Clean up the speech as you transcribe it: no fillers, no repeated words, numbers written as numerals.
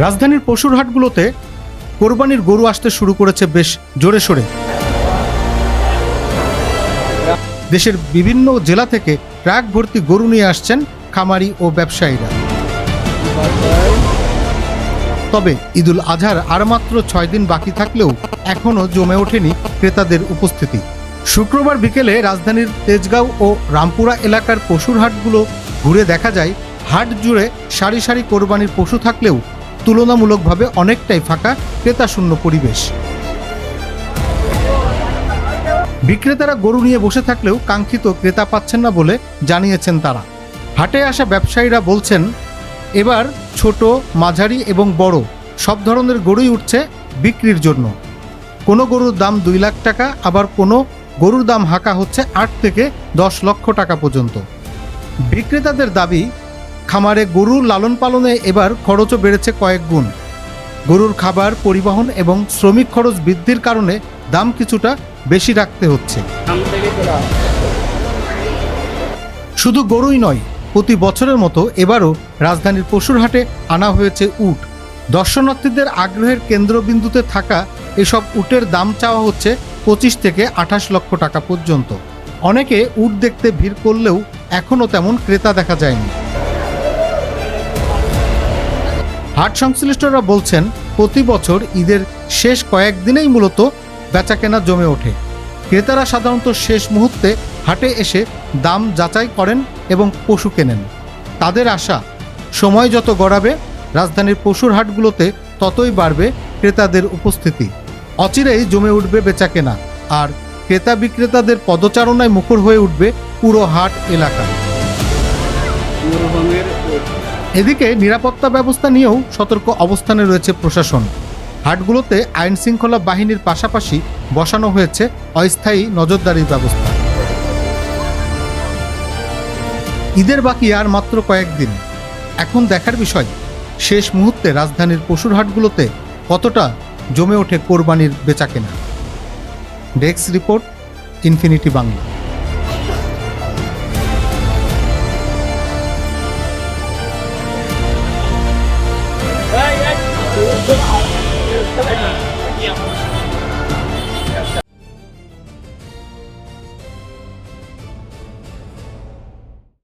রাজধানীর পশুর হাটগুলোতে কোরবানির গরু আসতে শুরু করেছে বেশ জোরে সোরে। দেশের বিভিন্ন জেলা থেকে ট্রাক ভর্তি গরু নিয়ে আসছেন খামারি ও ব্যবসায়ীরা। তবে ঈদুল আজহার আর মাত্র 6 দিন বাকি থাকলেও এখনও জমে ওঠেনি ক্রেতাদের উপস্থিতি। শুক্রবার বিকেলে রাজধানীর তেজগাঁও ও রামপুরা এলাকার পশুর হাটগুলো ঘুরে দেখা যায় হাট জুড়ে সারি সারি কোরবানির পশু থাকলেও তুলনামূলকভাবে অনেকটাই ফাঁকা, ক্রেতাশূন্য পরিবেশ। বিক্রেতারা গরু নিয়ে বসে থাকলেও কাঙ্ক্ষিত ক্রেতা পাচ্ছেন না বলে জানিয়েছেন তারা। হাটে আসা ব্যবসায়ীরা বলছেন, এবার ছোট, মাঝারি এবং বড় সব ধরনের গরুই উঠছে বিক্রির জন্য। কোনো গরুর দাম 2 লাখ টাকা, আবার কোনো গরুর দাম হাঁকা হচ্ছে 8 থেকে 10 লক্ষ টাকা পর্যন্ত। বিক্রেতাদের দাবি, খামারে গরুর লালন পালনে এবার খরচও বেড়েছে কয়েক গুণ। গরুর খাবার, পরিবহন এবং শ্রমিক খরচ বৃদ্ধির কারণে দাম কিছুটা বেশি রাখতে হচ্ছে। শুধু গরুই নয়, প্রতি বছরের মতো এবারও রাজধানীর পশুর হাটে আনা হয়েছে উট। দর্শনার্থীদের আগ্রহের কেন্দ্রবিন্দুতে থাকা এসব উটের দাম চাওয়া হচ্ছে 25 থেকে 28 লক্ষ টাকা পর্যন্ত। অনেকে উট দেখতে ভিড় করলেও এখনও তেমন ক্রেতা দেখা যায়নি। হাট সংশ্লিষ্টরা বলছেন, প্রতি বছর ঈদের শেষ কয়েকদিনেই মূলত বেচাকেনা জমে ওঠে। ক্রেতারা সাধারণত শেষ মুহূর্তে হাটে এসে দাম যাচাই করেন এবং পশু কেনেন। তাদের আশা, সময় যত গড়াবে রাজধানীর পশুর হাটগুলোতে ততই বাড়বে ক্রেতাদের উপস্থিতি। অচিরেই জমে উঠবে বেচাকেনা, আর ক্রেতা বিক্রেতাদের পদচারণায় মুখর হয়ে উঠবে পুরো হাট এলাকা। এদিকে নিরাপত্তা ব্যবস্থা নিয়েও সতর্ক অবস্থানে রয়েছে প্রশাসন। হাটগুলোতে আইন শৃঙ্খলা বাহিনীর পাশাপাশি বসানো হয়েছে অস্থায়ী নজরদারির ব্যবস্থা। ঈদের বাকি আর মাত্র কয়েকদিন। এখন দেখার বিষয়, শেষ মুহূর্তে রাজধানীর পশুর হাটগুলোতে কতটা জমে ওঠে কোরবানির বেচাকেনা। Desk report, infinity Bangla.